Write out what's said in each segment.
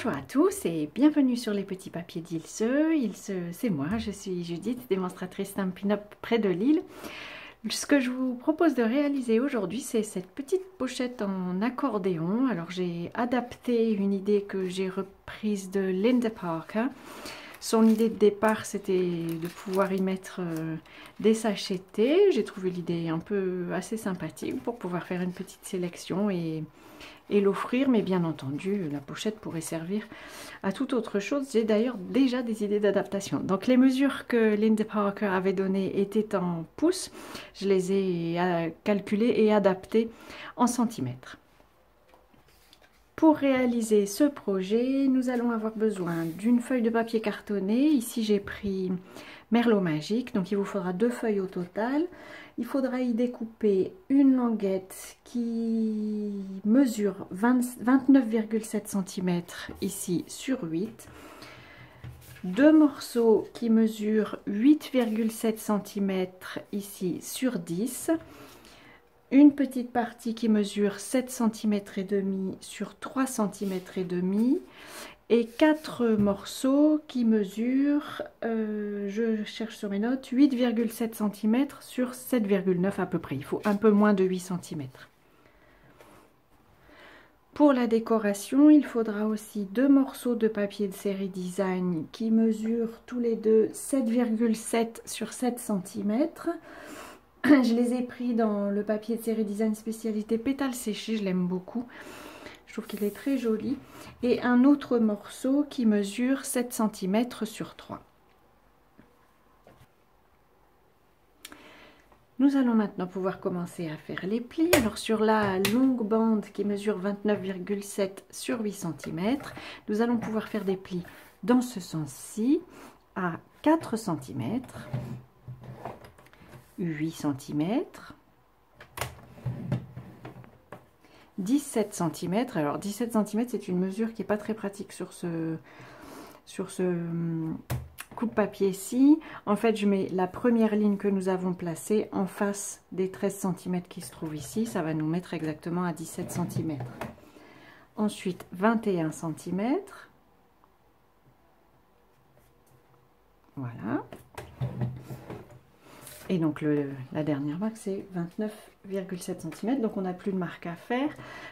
Bonjour à tous et bienvenue sur les petits papiers d'Ilse. C'est moi, je suis Judith, démonstratrice Stampin' Up près de Lille. Ce que je vous propose de réaliser aujourd'hui, c'est cette petite pochette en accordéon. Alors j'ai adapté une idée que j'ai reprise de Linda Parker. Son idée de départ, c'était de pouvoir y mettre des sachets de thé. J'ai trouvé l'idée un peu assez sympathique pour pouvoir faire une petite sélection et l'offrir, mais bien entendu la pochette pourrait servir à toute autre chose. J'ai d'ailleurs déjà des idées d'adaptation. Donc les mesures que Linda Parker avait données étaient en pouces, je les ai calculées et adaptées en centimètres. Pour réaliser ce projet, nous allons avoir besoin d'une feuille de papier cartonné. Ici j'ai pris Merlot Magique, donc il vous faudra 2 feuilles au total. Il faudra y découper une languette qui mesure 29,7 cm ici sur 8. 2 morceaux qui mesurent 8,7 cm ici sur 10. Une petite partie qui mesure 7 cm et demi sur 3 cm et demi. Et 4 morceaux qui mesurent, je cherche sur mes notes, 8,7 cm sur 7,9 à peu près. Il faut un peu moins de 8 cm. Pour la décoration, il faudra aussi 2 morceaux de papier de série design qui mesurent tous les deux 7,7 sur 7 cm. Je les ai pris dans le papier de série design spécialité pétales séchés, je l'aime beaucoup. Je trouve qu'il est très joli. Et un autre morceau qui mesure 7 cm sur 3. Nous allons maintenant pouvoir commencer à faire les plis. Alors sur la longue bande qui mesure 29,7 sur 8 cm, nous allons pouvoir faire des plis dans ce sens-ci à 4 cm, 8 cm, 17 cm. Alors 17 cm, c'est une mesure qui n'est pas très pratique sur ce coupe-papier-ci. En fait, je mets la première ligne que nous avons placée en face des 13 cm qui se trouvent ici. Ça va nous mettre exactement à 17 cm. Ensuite, 21 cm. Voilà. Et donc la dernière marque c'est 29,7 cm, donc on n'a plus de marque à faire.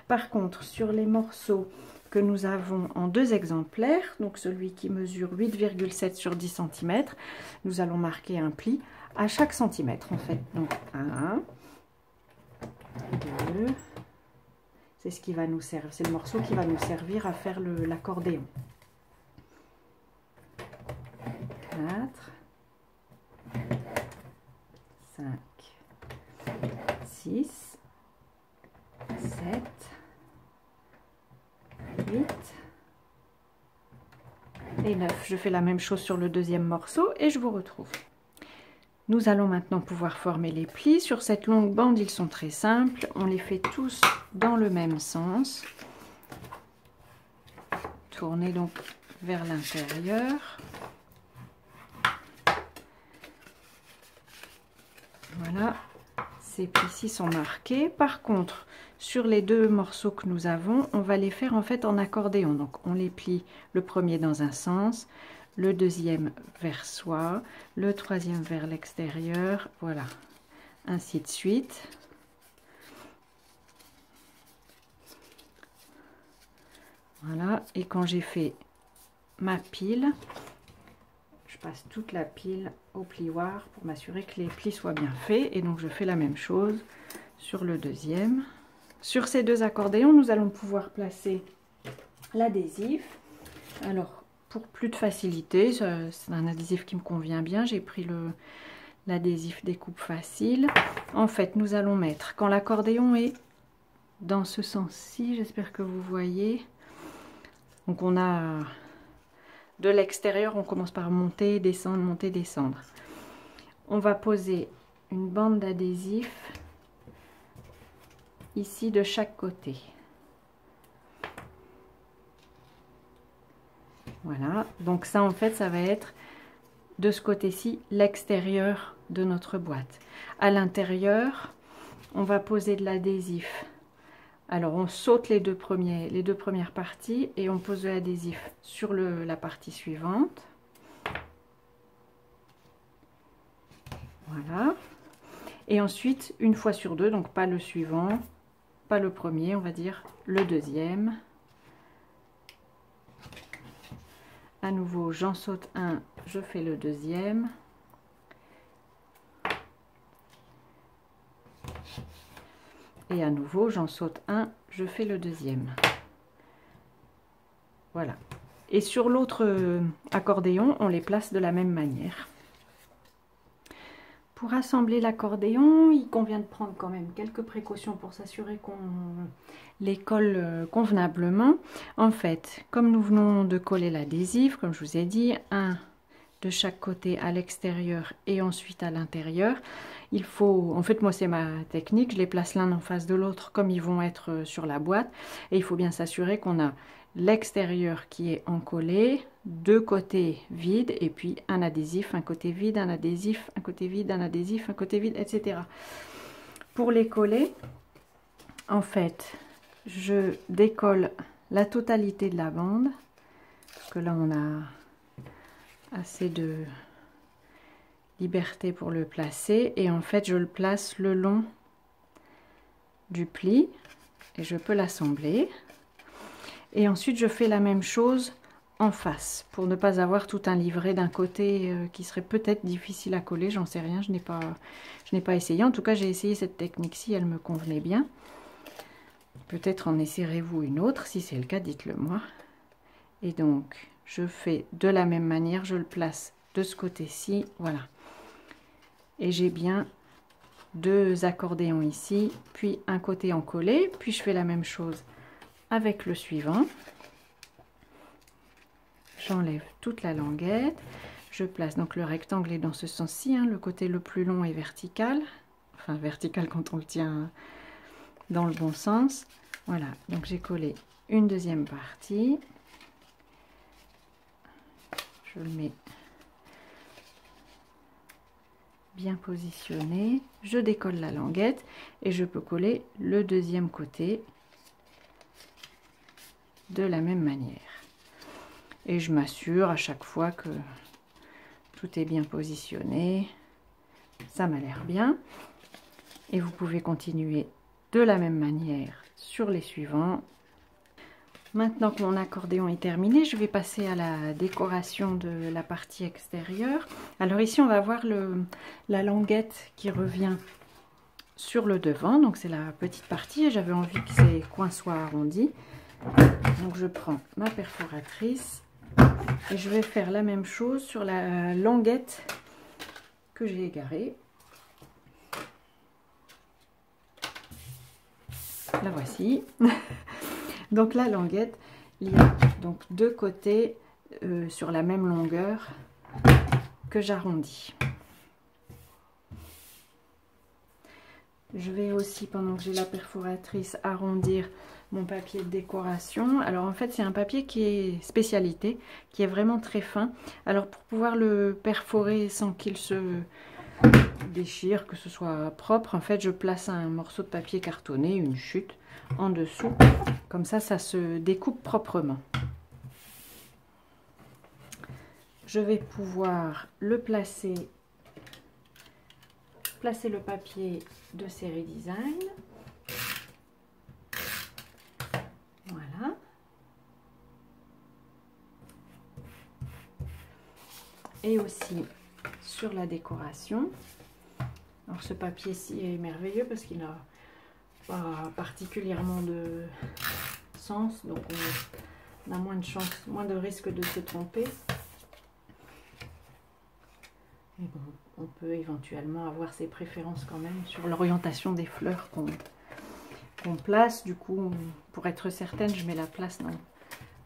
Par contre, sur les morceaux que nous avons en 2 exemplaires, donc celui qui mesure 8,7 sur 10 cm, nous allons marquer un pli à chaque centimètre en fait. Donc 1, 2, c'est ce qui va nous servir, c'est le morceau qui va nous servir à faire l'accordéon. 4, 5, 6, 7, 8 et 9. Je fais la même chose sur le deuxième morceau et je vous retrouve. Nous allons maintenant pouvoir former les plis. Sur cette longue bande, ils sont très simples. On les fait tous dans le même sens. Tournez donc vers l'intérieur. Voilà, ces plis-ci sont marqués. Par contre, sur les 2 morceaux que nous avons, on va les faire en fait en accordéon. Donc on les plie le premier dans un sens, le deuxième vers soi, le troisième vers l'extérieur, voilà, ainsi de suite. Voilà, et quand j'ai fait ma pile, je passe toute la pile au plioir pour m'assurer que les plis soient bien faits. Et donc je fais la même chose sur le deuxième. Sur ces 2 accordéons, nous allons pouvoir placer l'adhésif. Alors pour plus de facilité, c'est un adhésif qui me convient bien. J'ai pris l'adhésif découpe facile. En fait, nous allons mettre, quand l'accordéon est dans ce sens-ci, j'espère que vous voyez. Donc on a... De l'extérieur, on commence par monter, descendre, monter, descendre. On va poser une bande d'adhésif ici de chaque côté. Voilà, donc ça en fait, ça va être de ce côté-ci l'extérieur de notre boîte. À l'intérieur, on va poser de l'adhésif Alors on saute les deux premières parties et on pose de l'adhésif sur la partie suivante. Voilà. Et ensuite, une fois sur deux, donc pas le suivant, pas le premier, on va dire le deuxième. À nouveau, j'en saute un, je fais le deuxième. Et à nouveau, j'en saute un, je fais le deuxième. Voilà. Et sur l'autre accordéon, on les place de la même manière. Pour assembler l'accordéon, il convient de prendre quand même quelques précautions pour s'assurer qu'on les colle convenablement. En fait, comme nous venons de coller l'adhésif, comme je vous ai dit, un de chaque côté à l'extérieur et ensuite à l'intérieur, il faut, en fait moi c'est ma technique, je les place l'un en face de l'autre comme ils vont être sur la boîte, et il faut bien s'assurer qu'on a l'extérieur qui est encollé, deux côtés vides et puis un adhésif, un côté vide, un adhésif, un côté vide, un adhésif, un côté vide, etc. Pour les coller, en fait, je décolle la totalité de la bande, parce que là on a assez de liberté pour le placer, et en fait je le place le long du pli et je peux l'assembler. Et ensuite je fais la même chose en face pour ne pas avoir tout un livret d'un côté qui serait peut-être difficile à coller, j'en sais rien, je n'ai pas essayé. En tout cas j'ai essayé cette technique-ci, elle me convenait bien. Peut-être en essayerez-vous une autre, si c'est le cas dites-le moi. Et donc je fais de la même manière, je le place de ce côté-ci, voilà. Et j'ai bien deux accordéons ici, puis un côté encollé, puis je fais la même chose avec le suivant. J'enlève toute la languette, je place, donc le rectangle est dans ce sens-ci, hein, le côté le plus long est vertical, enfin vertical quand on le tient dans le bon sens. Voilà, donc j'ai collé une deuxième partie, je le mets bien positionné, je décolle la languette et je peux coller le deuxième côté de la même manière. Et je m'assure à chaque fois que tout est bien positionné, ça m'a l'air bien. Et vous pouvez continuer de la même manière sur les suivants. Maintenant que mon accordéon est terminé, je vais passer à la décoration de la partie extérieure. Alors ici, on va voir la languette qui revient sur le devant. Donc c'est la petite partie et j'avais envie que ces coins soient arrondis. Donc je prends ma perforatrice et je vais faire la même chose sur la languette que j'ai égarée. La voici. Donc la languette, il y a donc deux côtés sur la même longueur que j'arrondis. Je vais aussi, pendant que j'ai la perforatrice, arrondir mon papier de décoration. Alors en fait c'est un papier qui est spécialité, qui est vraiment très fin. Alors pour pouvoir le perforer sans qu'il se déchire, que ce soit propre, en fait je place un morceau de papier cartonné, une chute en dessous, comme ça ça se découpe proprement. Je vais pouvoir le placer le papier de série design. Voilà. Et aussi sur la décoration. Alors ce papier-ci est merveilleux parce qu'il n'a pas particulièrement de sens, donc on a moins de chance, moins de risque de se tromper. Mais bon, on peut éventuellement avoir ses préférences quand même sur l'orientation des fleurs qu'on place. Du coup, pour être certaine, je mets la place dans,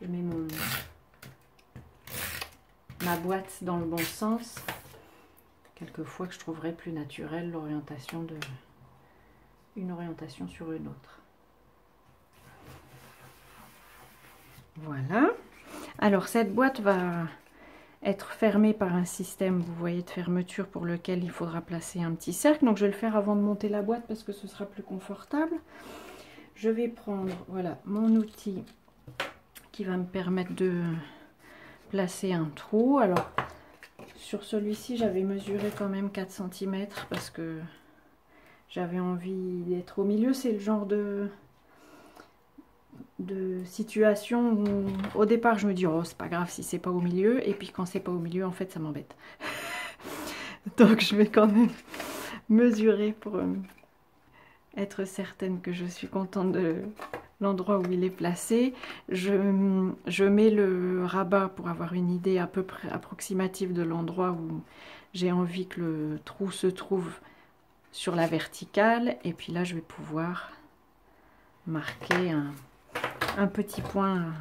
je mets ma boîte dans le bon sens. Quelquefois que je trouverais plus naturel l'orientation une orientation sur une autre. Voilà. Alors cette boîte va être fermée par un système, vous voyez, de fermeture pour lequel il faudra placer un petit cercle. Donc je vais le faire avant de monter la boîte parce que ce sera plus confortable. je vais prendre, voilà, mon outil qui va me permettre de placer un trou. Alors, sur celui-ci, j'avais mesuré quand même 4 cm parce que j'avais envie d'être au milieu. C'est le genre de situation où au départ je me dis oh c'est pas grave si c'est pas au milieu, et puis quand c'est pas au milieu en fait ça m'embête. Donc je vais quand même mesurer pour être certaine que je suis contente de l'endroit où il est placé. Je mets le rabat pour avoir une idée à peu près approximative de l'endroit où j'ai envie que le trou se trouve sur la verticale, et puis là je vais pouvoir marquer un petit point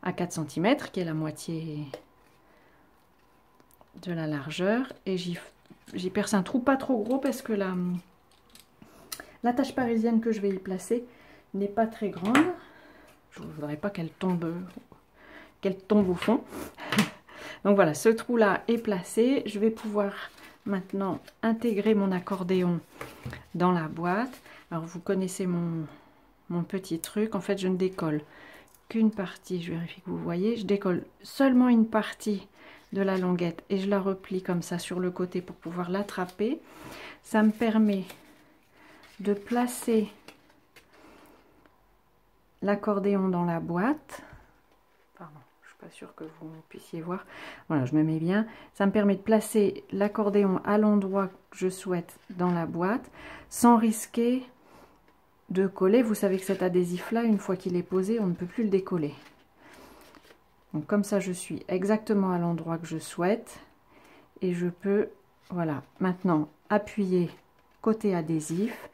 à 4 cm qui est la moitié de la largeur, et j'y perce un trou pas trop gros parce que la tâche parisienne que je vais y placer n'est pas très grande. Je ne voudrais pas qu'elle tombe au fond. Donc voilà, ce trou là est placé. Je vais pouvoir maintenant intégrer mon accordéon dans la boîte. Alors vous connaissez mon petit truc. En fait je ne décolle qu'une partie, je vérifie que vous voyez, je décolle seulement une partie de la languette et je la replie comme ça sur le côté pour pouvoir l'attraper. Ça me permet de placer l'accordéon dans la boîte. Pardon, je suis pas sûre que vous puissiez voir. Voilà, je me mets bien. Ça me permet de placer l'accordéon à l'endroit que je souhaite dans la boîte sans risquer de coller. Vous savez que cet adhésif là, une fois qu'il est posé, on ne peut plus le décoller. Donc comme ça je suis exactement à l'endroit que je souhaite, et je peux, voilà, maintenant appuyer côté adhésif,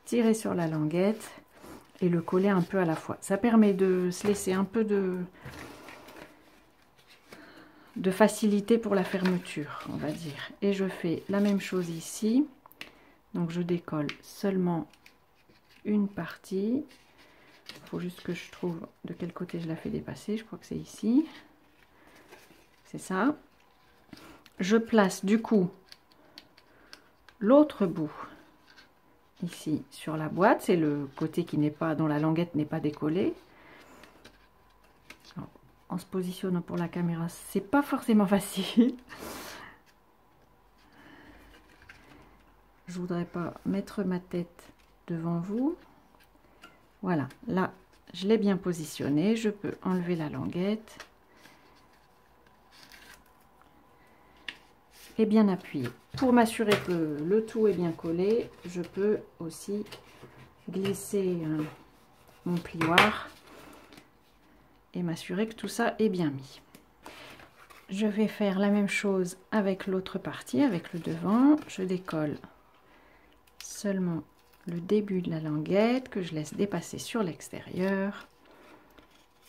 tirer sur la languette et le coller un peu à la fois. Ça permet de se laisser un peu de facilité pour la fermeture, on va dire. Et je fais la même chose ici. Donc je décolle seulement une partie. Il faut juste que je trouve de quel côté je la fais dépasser. Je crois que c'est ici. C'est ça. Je place du coup l'autre bout ici sur la boîte. C'est le côté qui n'est pas, dont la languette n'est pas décollée. Alors, en se positionnant pour la caméra, c'est pas forcément facile. Je voudrais pas mettre ma tête devant vous. Voilà, là je l'ai bien positionné. Je peux enlever la languette et bien appuyer. Pour m'assurer que le tout est bien collé, je peux aussi glisser mon plioir et m'assurer que tout ça est bien mis. Je vais faire la même chose avec l'autre partie, avec le devant. Je décolle seulement le début de la languette que je laisse dépasser sur l'extérieur.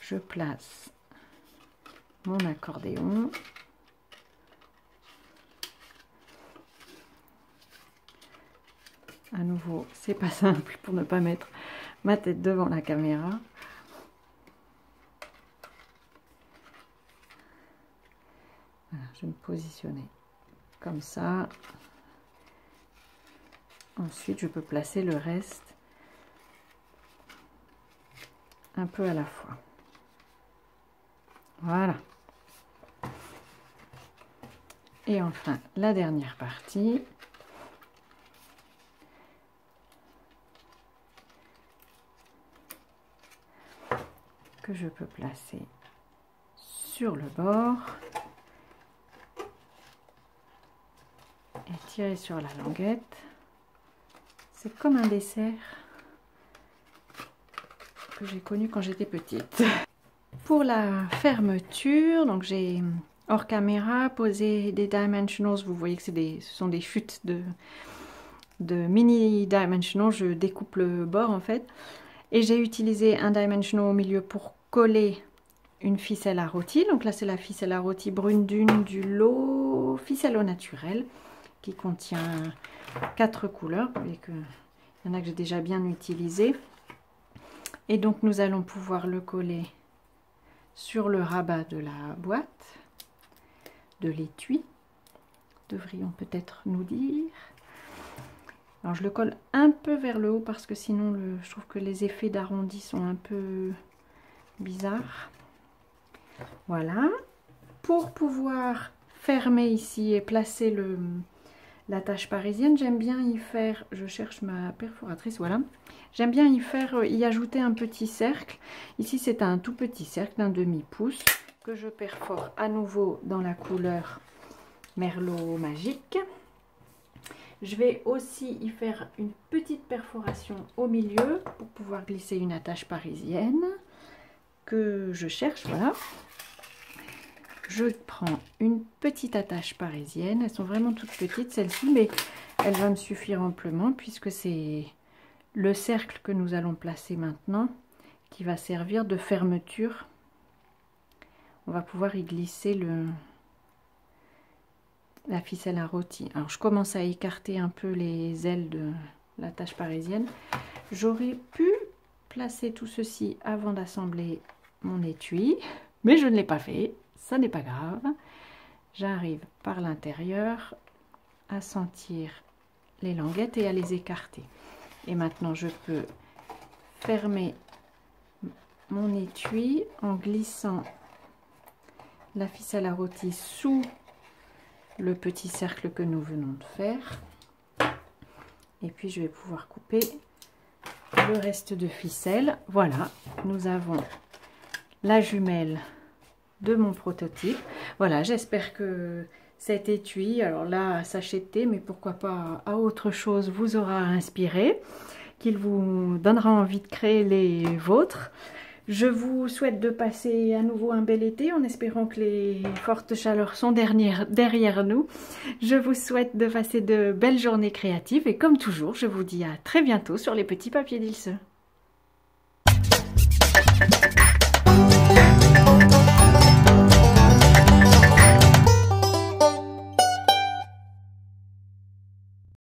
Je place mon accordéon. À nouveau, c'est pas simple pour ne pas mettre ma tête devant la caméra. Voilà, je vais me positionner comme ça. Ensuite, je peux placer le reste un peu à la fois. Voilà. Et enfin, la dernière partie. Que je peux placer sur le bord et tirer sur la languette. C'est comme un dessert que j'ai connu quand j'étais petite. Pour la fermeture, donc j'ai hors caméra posé des dimensionals. Vous voyez que ce sont des chutes de mini dimensionals. Je découpe le bord en fait. Et j'ai utilisé un dimensional au milieu pour coller une ficelle à rôti. Donc là, c'est la ficelle à rôti brune dune du lot ficelle au naturel qui contient 4 couleurs. Vous voyez qu'il y en a que j'ai déjà bien utilisé. Et donc, nous allons pouvoir le coller sur le rabat de la boîte, de l'étui, devrions peut-être nous dire. Alors je le colle un peu vers le haut parce que sinon je trouve que les effets d'arrondi sont un peu bizarres. Voilà. Pour pouvoir fermer ici et placer l'attache parisienne, j'aime bien y faire, je cherche ma perforatrice, voilà. J'aime bien y ajouter un petit cercle. Ici c'est un tout petit cercle d'un demi-pouce que je perfore à nouveau dans la couleur Merlot Magique. Je vais aussi y faire une petite perforation au milieu pour pouvoir glisser une attache parisienne que je cherche, voilà. Je prends une petite attache parisienne, elles sont vraiment toutes petites celles-ci, mais elle va me suffire amplement puisque c'est le cercle que nous allons placer maintenant qui va servir de fermeture. On va pouvoir y glisser la ficelle à rôti. Alors je commence à écarter un peu les ailes de l'attache parisienne. J'aurais pu placer tout ceci avant d'assembler mon étui, mais je ne l'ai pas fait, ça n'est pas grave. J'arrive par l'intérieur à sentir les languettes et à les écarter. Et maintenant je peux fermer mon étui en glissant la ficelle à rôti sous le petit cercle que nous venons de faire. Et puis je vais pouvoir couper le reste de ficelle. Voilà, nous avons la jumelle de mon prototype. Voilà, j'espère que cet étui, alors là à sachet de thé, mais pourquoi pas à autre chose, vous aura inspiré, qu'il vous donnera envie de créer les vôtres. Je vous souhaite de passer à nouveau un bel été en espérant que les fortes chaleurs sont derrière nous. Je vous souhaite de passer de belles journées créatives et comme toujours, je vous dis à très bientôt sur les petits papiers d'Ilse.